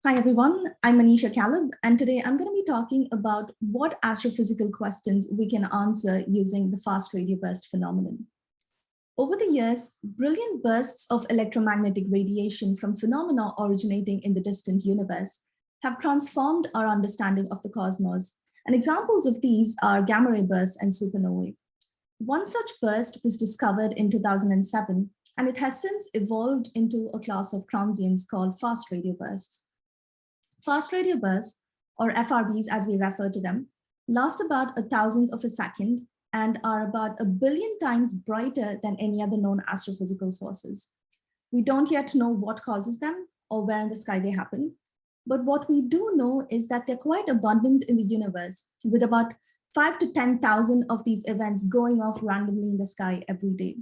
Hi everyone, I'm Manisha Caleb, and today I'm going to be talking about what astrophysical questions we can answer using the fast radio burst phenomenon. Over the years, brilliant bursts of electromagnetic radiation from phenomena originating in the distant universe have transformed our understanding of the cosmos, and examples of these are gamma ray bursts and supernovae. One such burst was discovered in 2007, and it has since evolved into a class of transients called fast radio bursts. Fast radio bursts, or FRBs as we refer to them, last about 1,000th of a second and are about 1 billion times brighter than any other known astrophysical sources. We don't yet know what causes them or where in the sky they happen, but what we do know is that they're quite abundant in the universe, with about 5 to 10,000 of these events going off randomly in the sky every day.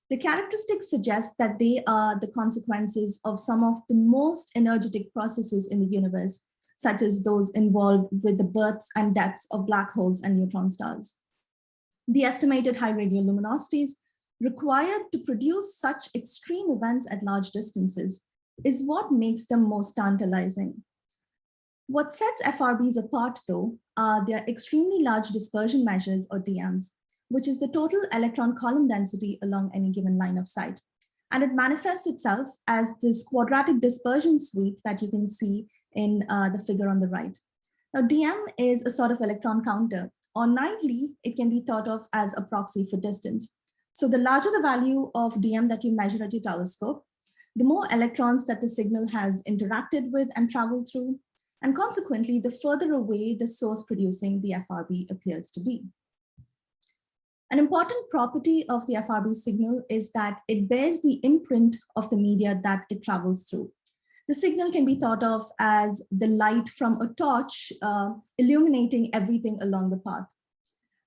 The characteristics suggest that they are the consequences of some of the most energetic processes in the universe, such as those involved with the births and deaths of black holes and neutron stars. The estimated high radioluminosities required to produce such extreme events at large distances is what makes them most tantalizing. What sets FRBs apart, though, are their extremely large dispersion measures, or DMs, which is the total electron column density along any given line of sight. And it manifests itself as this quadratic dispersion sweep that you can see in the figure on the right. Now, DM is a sort of electron counter, or naively, it can be thought of as a proxy for distance. So the larger the value of DM that you measure at your telescope, the more electrons that the signal has interacted with and traveled through, and consequently, the further away the source producing the FRB appears to be. An important property of the FRB signal is that it bears the imprint of the media that it travels through. The signal can be thought of as the light from a torch illuminating everything along the path.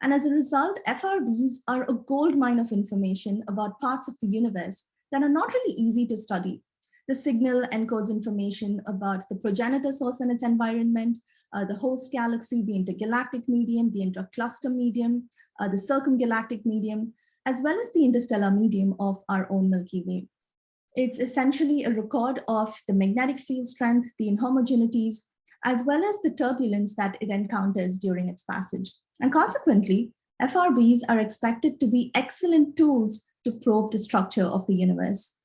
And as a result, FRBs are a gold mine of information about parts of the universe that are not really easy to study. The signal encodes information about the progenitor source and its environment, the host galaxy, the intergalactic medium, the intercluster medium, the circumgalactic medium, as well as the interstellar medium of our own Milky Way. It's essentially a record of the magnetic field strength, the inhomogeneities, as well as the turbulence that it encounters during its passage. And consequently, FRBs are expected to be excellent tools to probe the structure of the universe.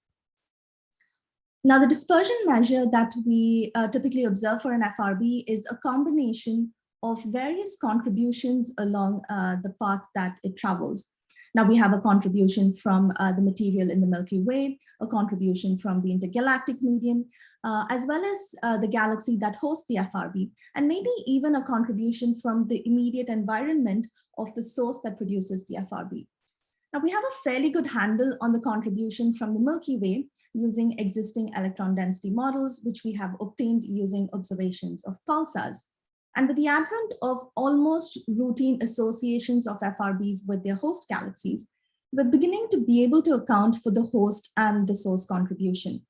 Now, the dispersion measure that we typically observe for an FRB is a combination of various contributions along the path that it travels. Now, we have a contribution from the material in the Milky Way, a contribution from the intergalactic medium, as well as the galaxy that hosts the FRB, and maybe even a contribution from the immediate environment of the source that produces the FRB. Now, we have a fairly good handle on the contribution from the Milky Way using existing electron density models, which we have obtained using observations of pulsars. And with the advent of almost routine associations of FRBs with their host galaxies, we're beginning to be able to account for the host and the source contribution.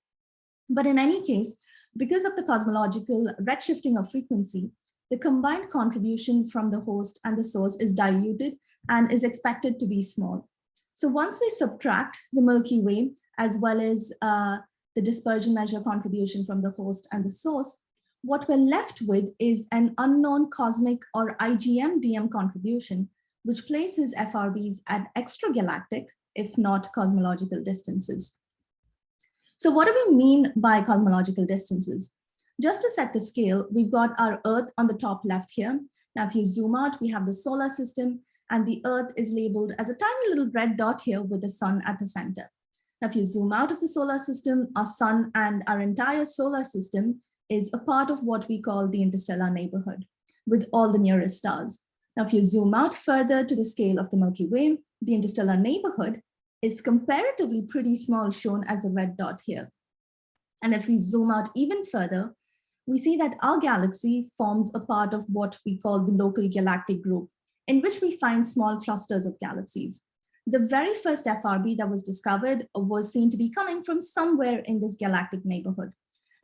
But in any case, because of the cosmological redshifting of frequency, the combined contribution from the host and the source is diluted and is expected to be small. So once we subtract the Milky Way, as well as the dispersion measure contribution from the host and the source, what we're left with is an unknown cosmic or IGM DM contribution, which places FRBs at extragalactic, if not cosmological distances. So what do we mean by cosmological distances? Just to set the scale, we've got our Earth on the top left here. Now, if you zoom out, we have the solar system, and the Earth is labeled as a tiny little red dot here with the sun at the center. Now, if you zoom out of the solar system, our sun and our entire solar system is a part of what we call the interstellar neighborhood, with all the nearest stars. Now, if you zoom out further to the scale of the Milky Way, the interstellar neighborhood is comparatively pretty small, shown as the red dot here. And if we zoom out even further, we see that our galaxy forms a part of what we call the local galactic group, in which we find small clusters of galaxies. The very first FRB that was discovered was seen to be coming from somewhere in this galactic neighborhood.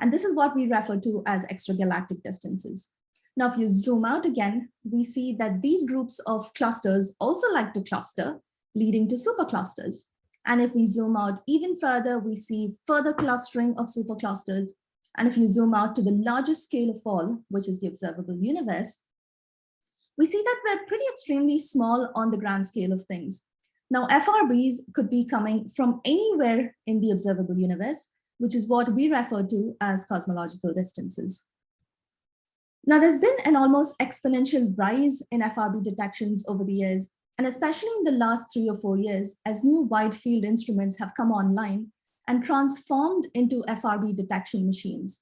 And this is what we refer to as extragalactic distances. Now, if you zoom out again, we see that these groups of clusters also like to cluster, leading to superclusters. And if we zoom out even further, we see further clustering of superclusters, And if you zoom out to the largest scale of all, which is the observable universe, we see that we're pretty extremely small on the grand scale of things. Now, FRBs could be coming from anywhere in the observable universe, which is what we refer to as cosmological distances. Now, there's been an almost exponential rise in FRB detections over the years, and especially in the last 3 or 4 years, as new wide field instruments have come online and transformed into FRB detection machines.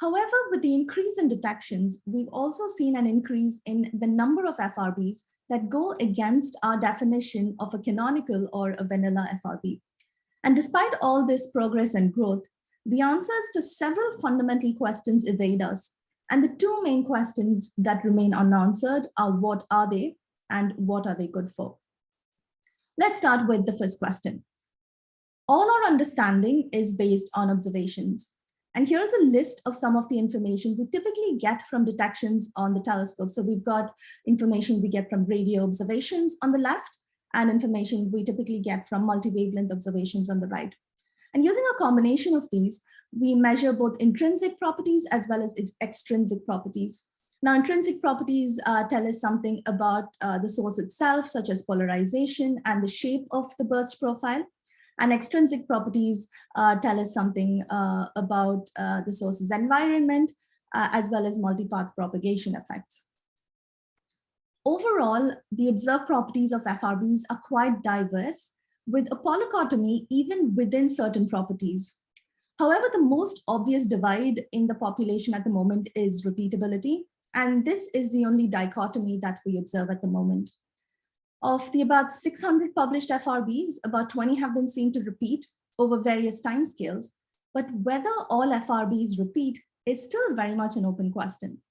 However, with the increase in detections, we've also seen an increase in the number of FRBs that go against our definition of a canonical or a vanilla FRB. And despite all this progress and growth, the answers to several fundamental questions evade us. And the two main questions that remain unanswered are what are they and what are they good for? Let's start with the first question. All our understanding is based on observations. And here's a list of some of the information we typically get from detections on the telescope. So we've got information we get from radio observations on the left and information we typically get from multi-wavelength observations on the right. And using a combination of these, we measure both intrinsic properties as well as extrinsic properties. Now, intrinsic properties tell us something about the source itself, such as polarization and the shape of the burst profile. And extrinsic properties tell us something about the source's environment, as well as multipath propagation effects. Overall, the observed properties of FRBs are quite diverse, with a polychotomy even within certain properties. However, the most obvious divide in the population at the moment is repeatability, and this is the only dichotomy that we observe at the moment. Of the about 600 published FRBs, about 20 have been seen to repeat over various timescales, but whether all FRBs repeat is still very much an open question.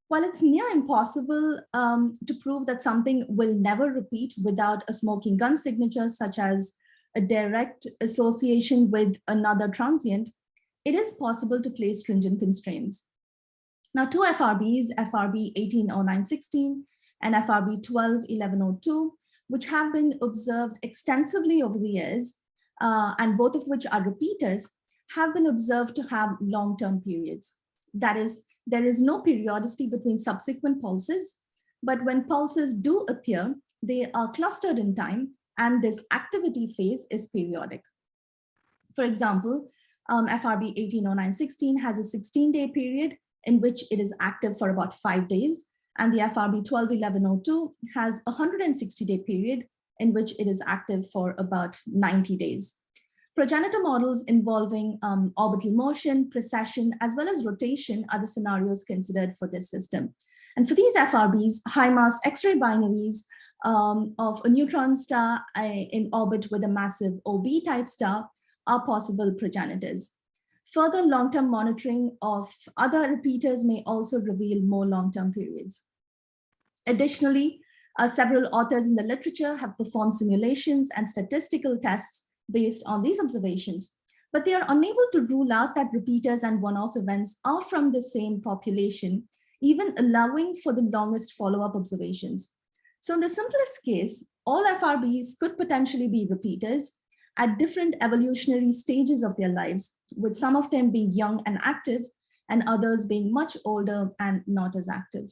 While it's near impossible to prove that something will never repeat without a smoking gun signature, such as a direct association with another transient, it is possible to place stringent constraints. Now, two FRBs, FRB 180916 and FRB 121102, which have been observed extensively over the years, and both of which are repeaters, have been observed to have long-term periods. That is, there is no periodicity between subsequent pulses, but when pulses do appear, they are clustered in time, and this activity phase is periodic. For example, FRB 180916 has a 16-day period in which it is active for about 5 days, and the FRB 121102 has a 160-day period in which it is active for about 90 days. Progenitor models involving orbital motion, precession, as well as rotation are the scenarios considered for this system. And for these FRBs, high mass X-ray binaries of a neutron star in orbit with a massive OB type star are possible progenitors. Further long-term monitoring of other repeaters may also reveal more long-term periods. Additionally, several authors in the literature have performed simulations and statistical tests based on these observations, but they are unable to rule out that repeaters and one-off events are from the same population, even allowing for the longest follow-up observations. So in the simplest case, all FRBs could potentially be repeaters at different evolutionary stages of their lives, with some of them being young and active and others being much older and not as active.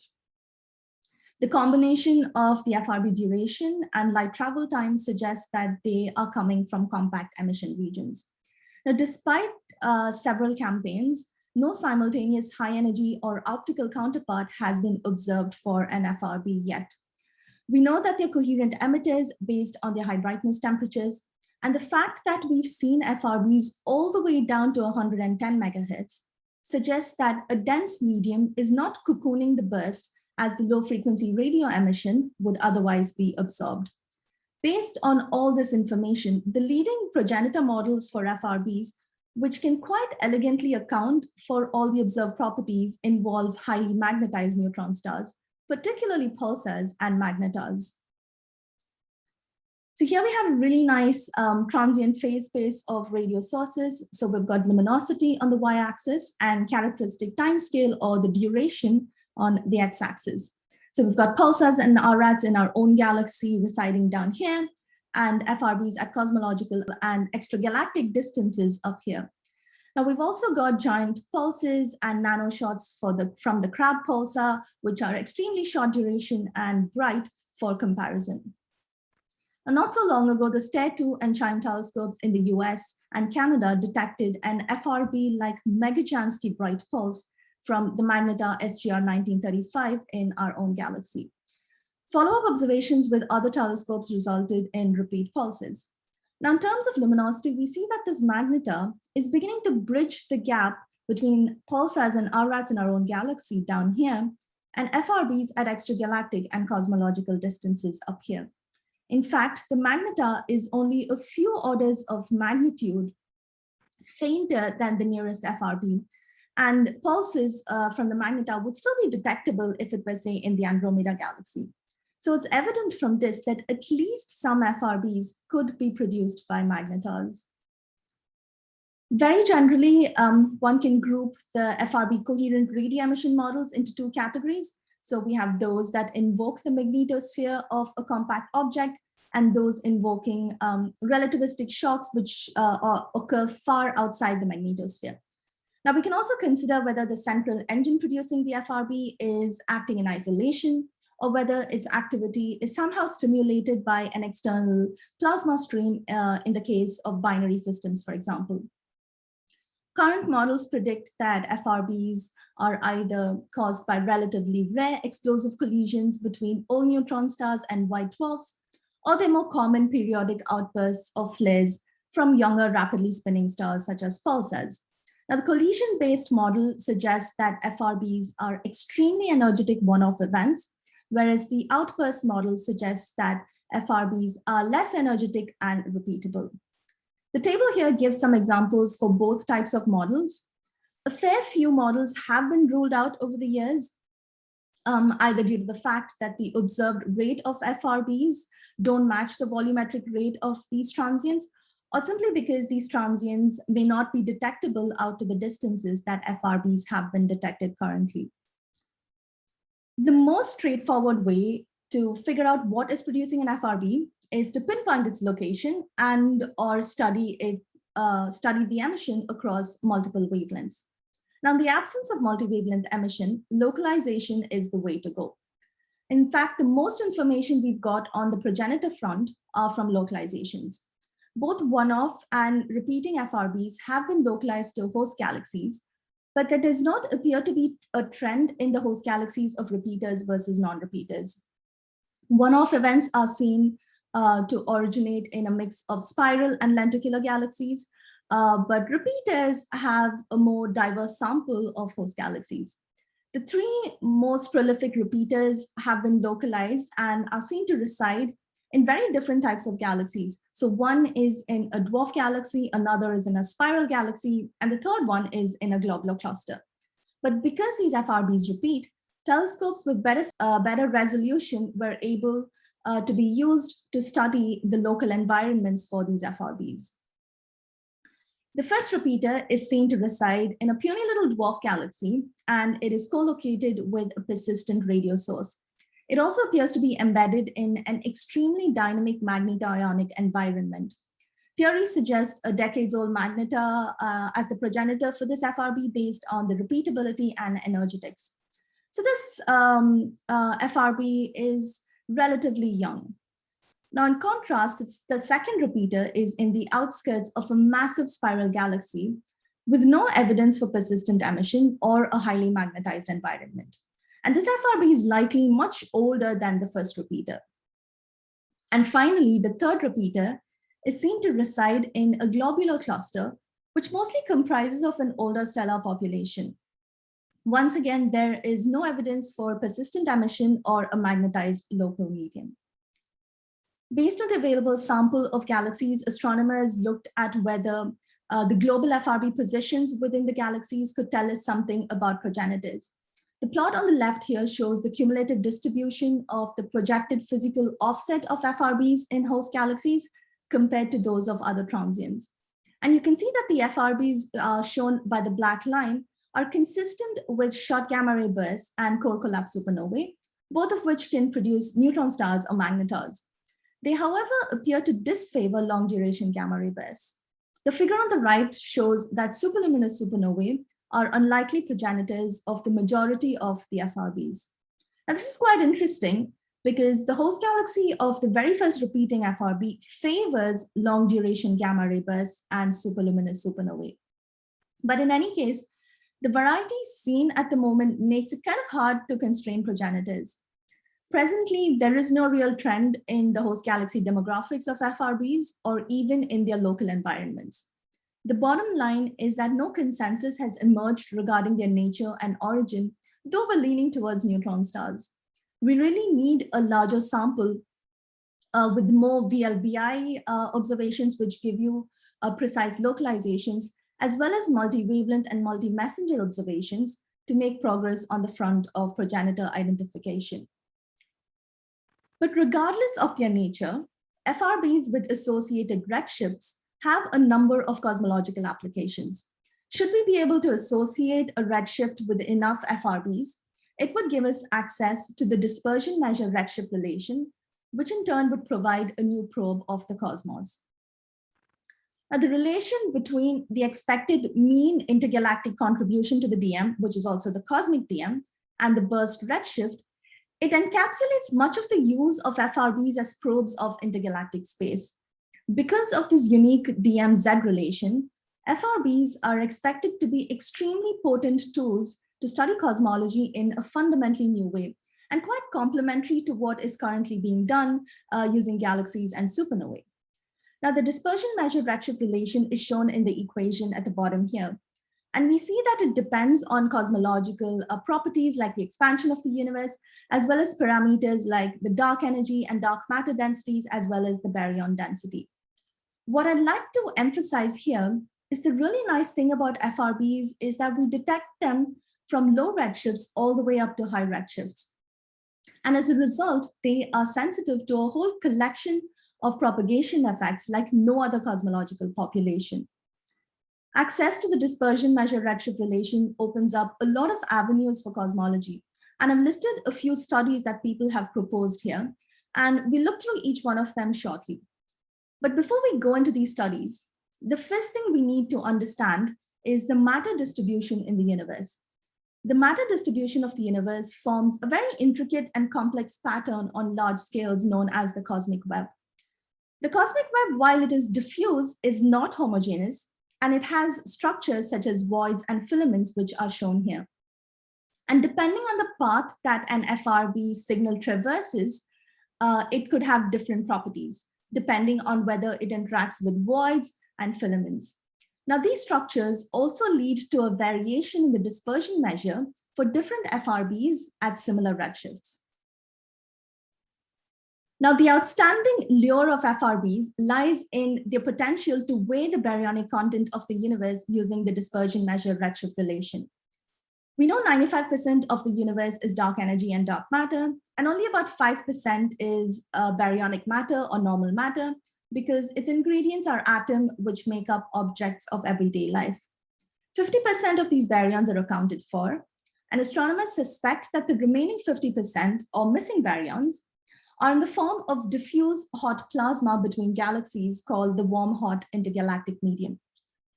The combination of the FRB duration and light travel time suggests that they are coming from compact emission regions. Now, despite several campaigns, no simultaneous high energy or optical counterpart has been observed for an FRB yet. We know that they're coherent emitters based on their high brightness temperatures, and the fact that we've seen FRBs all the way down to 110 megahertz suggests that a dense medium is not cocooning the burst as the low frequency radio emission would otherwise be absorbed. Based on all this information, the leading progenitor models for FRBs, which can quite elegantly account for all the observed properties, involve highly magnetized neutron stars, particularly pulsars and magnetars. So here we have a really nice transient phase space of radio sources. So we've got luminosity on the y-axis and characteristic timescale, or the duration, on the x-axis. So we've got pulsars and RADs in our own galaxy residing down here, and FRBs at cosmological and extragalactic distances up here. Now we've also got giant pulses and nanoshots from the Crab pulsar, which are extremely short duration and bright for comparison. And not so long ago, the STARE-2 and CHIME telescopes in the US and Canada detected an FRB-like Megajansky bright pulse from the Magnetar SGR 1935 in our own galaxy. Follow-up observations with other telescopes resulted in repeat pulses. Now, in terms of luminosity, we see that this Magnetar is beginning to bridge the gap between pulsars and RATs in our own galaxy down here and FRBs at extragalactic and cosmological distances up here. In fact, the Magnetar is only a few orders of magnitude fainter than the nearest FRB, and pulses from the Magnetar would still be detectable if it were, say, in the Andromeda galaxy. So it's evident from this that at least some FRBs could be produced by magnetars. Very generally, one can group the FRB coherent radio emission models into two categories. So we have those that invoke the magnetosphere of a compact object and those invoking relativistic shocks which occur far outside the magnetosphere. Now we can also consider whether the central engine producing the FRB is acting in isolation, or whether its activity is somehow stimulated by an external plasma stream in the case of binary systems, for example. Current models predict that FRBs are either caused by relatively rare explosive collisions between old neutron stars and white dwarfs, or they're more common periodic outbursts of flares from younger rapidly spinning stars such as pulsars. Now, the collision-based model suggests that FRBs are extremely energetic one-off events, whereas the outburst model suggests that FRBs are less energetic and repeatable. The table here gives some examples for both types of models. A fair few models have been ruled out over the years, either due to the fact that the observed rate of FRBs don't match the volumetric rate of these transients, or simply because these transients may not be detectable out to the distances that FRBs have been detected currently. The most straightforward way to figure out what is producing an FRB is to pinpoint its location and or study the emission across multiple wavelengths. Now, in the absence of multi-wavelength emission, localization is the way to go. In fact, the most information we've got on the progenitor front are from localizations. Both one-off and repeating FRBs have been localized to host galaxies, but there does not appear to be a trend in the host galaxies of repeaters versus non-repeaters. One-off events are seen to originate in a mix of spiral and lenticular galaxies, but repeaters have a more diverse sample of host galaxies. The three most prolific repeaters have been localized and are seen to reside in very different types of galaxies. So one is in a dwarf galaxy, another is in a spiral galaxy, and the third one is in a globular cluster. But because these FRBs repeat, telescopes with better resolution were able to be used to study the local environments for these FRBs. The first repeater is seen to reside in a puny little dwarf galaxy, and it is co-located with a persistent radio source. It also appears to be embedded in an extremely dynamic magnetaionic environment. Theories suggest a decades-old Magnetar as the progenitor for this FRB based on the repeatability and energetics. So this FRB is relatively young. Now, in contrast, the second repeater is in the outskirts of a massive spiral galaxy with no evidence for persistent emission or a highly magnetized environment. And this FRB is likely much older than the first repeater. And finally, the third repeater is seen to reside in a globular cluster, which mostly comprises of an older stellar population. Once again, there is no evidence for persistent emission or a magnetized local medium. Based on the available sample of galaxies, astronomers looked at whether the global FRB positions within the galaxies could tell us something about progenitors. The plot on the left here shows the cumulative distribution of the projected physical offset of FRBs in host galaxies compared to those of other transients. And you can see that the FRBs shown by the black line are consistent with short gamma ray bursts and core collapse supernovae, both of which can produce neutron stars or magnetars. They, however, appear to disfavor long duration gamma ray bursts. The figure on the right shows that superluminous supernovae are unlikely progenitors of the majority of the FRBs. Now, this is quite interesting because the host galaxy of the very first repeating FRB favors long duration gamma ray bursts and superluminous supernovae. But in any case, the variety seen at the moment makes it kind of hard to constrain progenitors. Presently, there is no real trend in the host galaxy demographics of FRBs or even in their local environments. The bottom line is that no consensus has emerged regarding their nature and origin, though we're leaning towards neutron stars. We really need a larger sample with more VLBI observations, which give you precise localizations, as well as multi-wavelength and multi-messenger observations to make progress on the front of progenitor identification. But regardless of their nature, FRBs with associated redshifts have a number of cosmological applications. Should we be able to associate a redshift with enough FRBs, it would give us access to the dispersion measure redshift relation, which in turn would provide a new probe of the cosmos. Now, the relation between the expected mean intergalactic contribution to the DM, which is also the cosmic DM, and the burst redshift, it encapsulates much of the use of FRBs as probes of intergalactic space. Because of this unique DM-Z relation, FRBs are expected to be extremely potent tools to study cosmology in a fundamentally new way, and quite complementary to what is currently being done using galaxies and supernovae. Now, the dispersion measure redshift relation is shown in the equation at the bottom here. And we see that it depends on cosmological properties like the expansion of the universe, as well as parameters like the dark energy and dark matter densities, as well as the baryon density. What I'd like to emphasize here is the really nice thing about FRBs is that we detect them from low redshifts all the way up to high redshifts. And as a result, they are sensitive to a whole collection of propagation effects like no other cosmological population. Access to the dispersion measure redshift relation opens up a lot of avenues for cosmology. And I've listed a few studies that people have proposed here, and we'll look through each one of them shortly. But before we go into these studies, the first thing we need to understand is the matter distribution in the universe. The matter distribution of the universe forms a very intricate and complex pattern on large scales known as the cosmic web. The cosmic web, while it is diffuse, is not homogeneous, and it has structures such as voids and filaments, which are shown here. And depending on the path that an FRB signal traverses, it could have different properties, depending on whether it interacts with voids and filaments. Now, these structures also lead to a variation in the dispersion measure for different FRBs at similar redshifts. Now, the outstanding lure of FRBs lies in their potential to weigh the baryonic content of the universe using the dispersion measure redshift relation. We know 95% of the universe is dark energy and dark matter, and only about 5% is baryonic matter or normal matter, because its ingredients are atoms which make up objects of everyday life. 50% of these baryons are accounted for, and astronomers suspect that the remaining 50% or missing baryons are in the form of diffuse hot plasma between galaxies called the warm-hot intergalactic medium.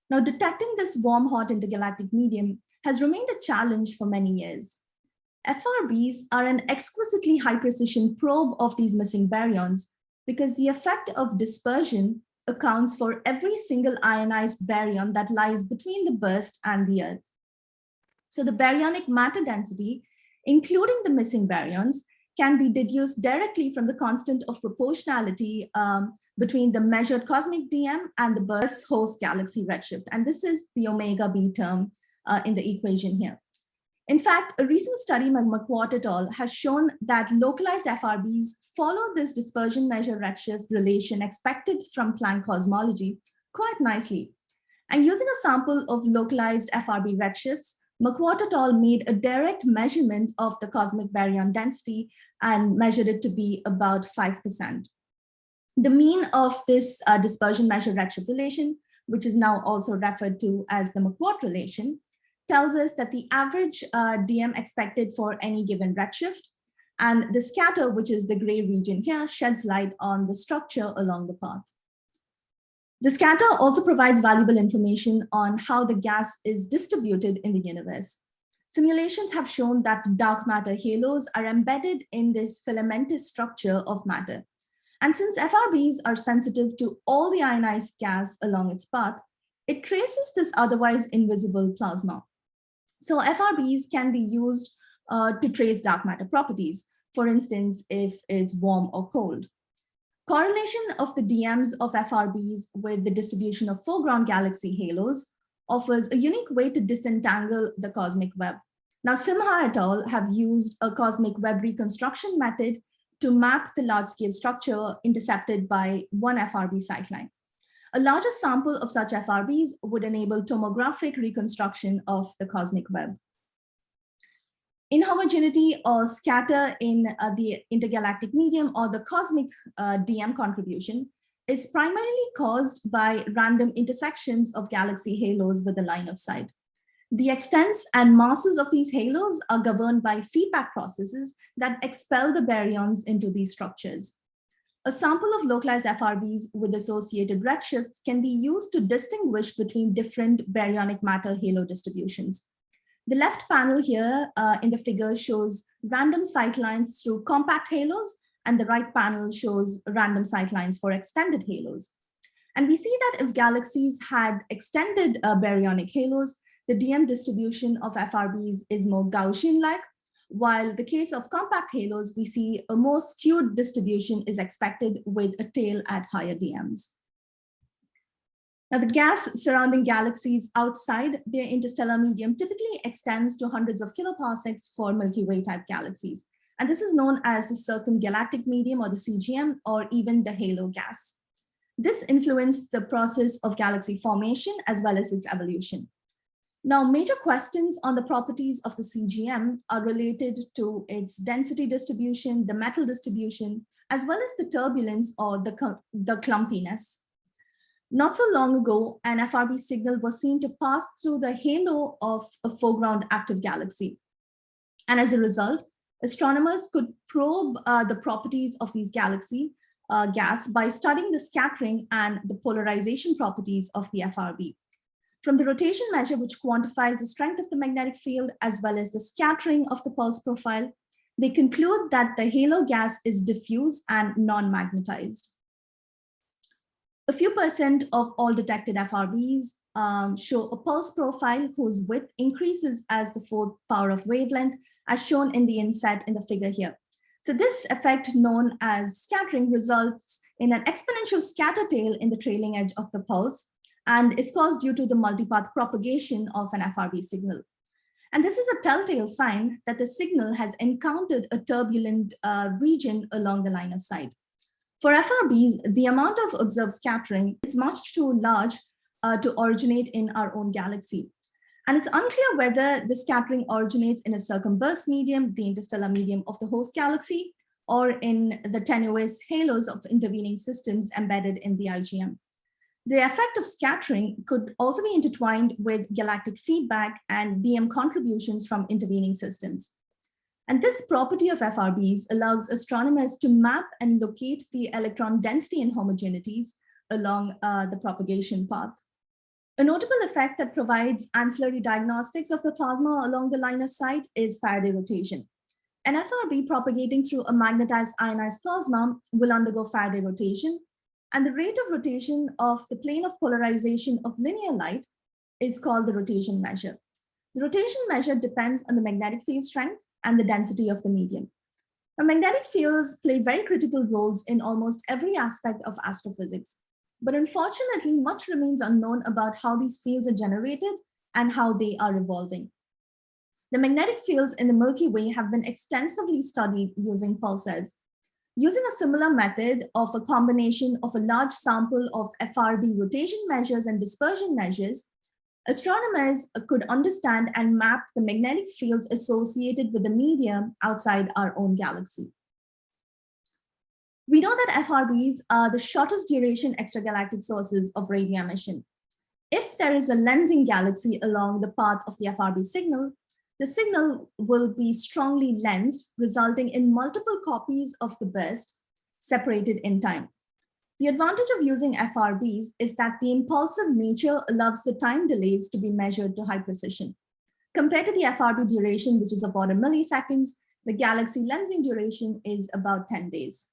Now, detecting this warm-hot intergalactic medium has remained a challenge for many years. FRBs are an exquisitely high-precision probe of these missing baryons because the effect of dispersion accounts for every single ionized baryon that lies between the burst and the Earth. So the baryonic matter density, including the missing baryons, can be deduced directly from the constant of proportionality between the measured cosmic DM and the burst host galaxy redshift. And this is the omega B term in the equation here. In fact, a recent study by McQuart et al. Has shown that localized FRBs follow this dispersion measure redshift relation expected from Planck cosmology quite nicely. And using a sample of localized FRB redshifts, McQuart et al. Made a direct measurement of the cosmic baryon density and measured it to be about 5%. The mean of this dispersion measure redshift relation, which is now also referred to as the McQuart relation, tells us that the average DM expected for any given redshift, and the scatter, which is the gray region here, sheds light on the structure along the path. The scatter also provides valuable information on how the gas is distributed in the universe. Simulations have shown that dark matter halos are embedded in this filamentous structure of matter. And since FRBs are sensitive to all the ionized gas along its path, it traces this otherwise invisible plasma. So FRBs can be used to trace dark matter properties, for instance, if it's warm or cold. Correlation of the DMs of FRBs with the distribution of foreground galaxy halos offers a unique way to disentangle the cosmic web. Now, Simha et al. Have used a cosmic web reconstruction method to map the large-scale structure intercepted by one FRB sightline. A larger sample of such FRBs would enable tomographic reconstruction of the cosmic web. Inhomogeneity or scatter in the intergalactic medium or the cosmic DM contribution is primarily caused by random intersections of galaxy halos with the line of sight. The extents and masses of these halos are governed by feedback processes that expel the baryons into these structures. A sample of localized FRBs with associated redshifts can be used to distinguish between different baryonic matter halo distributions. The left panel here in the figure shows random sightlines through compact halos, and the right panel shows random sightlines for extended halos. And we see that if galaxies had extended baryonic halos, the DM distribution of FRBs is more Gaussian-like, while the case of compact halos, we see a more skewed distribution is expected with a tail at higher DMs. Now, the gas surrounding galaxies outside their interstellar medium typically extends to hundreds of kiloparsecs for Milky Way type galaxies. And this is known as the circumgalactic medium or the CGM, or even the halo gas. This influenced the process of galaxy formation as well as its evolution. Now, major questions on the properties of the CGM are related to its density distribution, the metal distribution, as well as the turbulence or the clumpiness. Not so long ago, an FRB signal was seen to pass through the halo of a foreground active galaxy. And as a result, astronomers could probe the properties of these galaxy gas by studying the scattering and the polarization properties of the FRB. From the rotation measure, which quantifies the strength of the magnetic field, as well as the scattering of the pulse profile, they conclude that the halo gas is diffuse and non-magnetized. A few percent of all detected FRBs show a pulse profile whose width increases as the fourth power of wavelength, as shown in the inset in the figure here. So this effect, known as scattering, results in an exponential scatter tail in the trailing edge of the pulse, and is caused due to the multipath propagation of an FRB signal. And this is a telltale sign that the signal has encountered a turbulent region along the line of sight. For FRBs, the amount of observed scattering is much too large to originate in our own galaxy. And it's unclear whether the scattering originates in a circumburst medium, the interstellar medium of the host galaxy, or in the tenuous halos of intervening systems embedded in the IGM. The effect of scattering could also be intertwined with galactic feedback and DM contributions from intervening systems. And this property of FRBs allows astronomers to map and locate the electron density inhomogeneities along the propagation path. A notable effect that provides ancillary diagnostics of the plasma along the line of sight is Faraday rotation. An FRB propagating through a magnetized ionized plasma will undergo Faraday rotation, and the rate of rotation of the plane of polarization of linear light is called the rotation measure. The rotation measure depends on the magnetic field strength and the density of the medium. Now, magnetic fields play very critical roles in almost every aspect of astrophysics, but unfortunately, much remains unknown about how these fields are generated and how they are evolving. The magnetic fields in the Milky Way have been extensively studied using pulsars. Using a similar method of a combination of a large sample of FRB rotation measures and dispersion measures, astronomers could understand and map the magnetic fields associated with the medium outside our own galaxy. We know that FRBs are the shortest duration extragalactic sources of radio emission. If there is a lensing galaxy along the path of the FRB signal, the signal will be strongly lensed, resulting in multiple copies of the burst separated in time. The advantage of using FRBs is that the impulsive nature allows the time delays to be measured to high precision. Compared to the FRB duration, which is of order milliseconds, the galaxy lensing duration is about 10 days.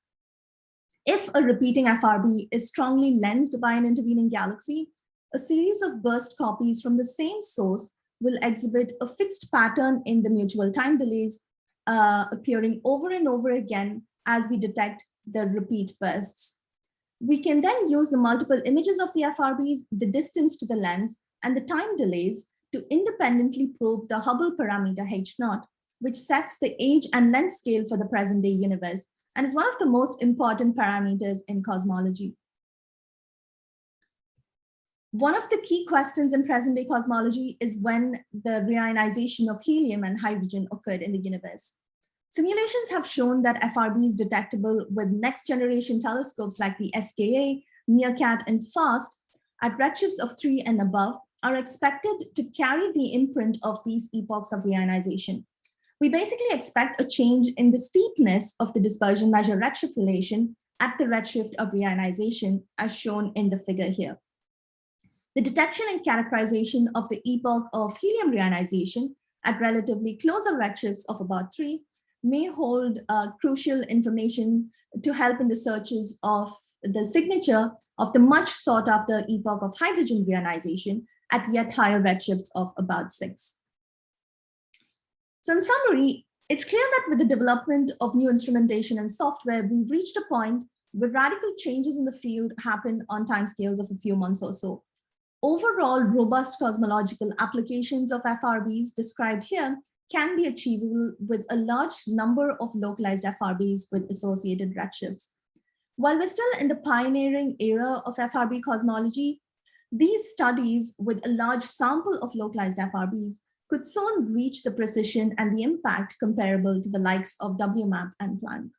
If a repeating FRB is strongly lensed by an intervening galaxy, a series of burst copies from the same source will exhibit a fixed pattern in the mutual time delays, appearing over and over again as we detect the repeat bursts. We can then use the multiple images of the FRBs, the distance to the lens, and the time delays to independently probe the Hubble parameter H0, which sets the age and length scale for the present day universe and is one of the most important parameters in cosmology. One of the key questions in present day cosmology is when the reionization of helium and hydrogen occurred in the universe. Simulations have shown that FRBs detectable with next generation telescopes like the SKA, MeerKAT, and FAST at redshifts of 3 and above are expected to carry the imprint of these epochs of reionization. We basically expect a change in the steepness of the dispersion measure redshift relation at the redshift of reionization, as shown in the figure here. The detection and characterization of the epoch of helium reionization at relatively closer redshifts of about 3 may hold crucial information to help in the searches of the signature of the much sought after epoch of hydrogen reionization at yet higher redshifts of about 6. So in summary, it's clear that with the development of new instrumentation and software, we've reached a point where radical changes in the field happen on timescales of a few months or so. Overall, robust cosmological applications of FRBs described here can be achievable with a large number of localized FRBs with associated redshifts. While we're still in the pioneering era of FRB cosmology, these studies with a large sample of localized FRBs could soon reach the precision and the impact comparable to the likes of WMAP and Planck.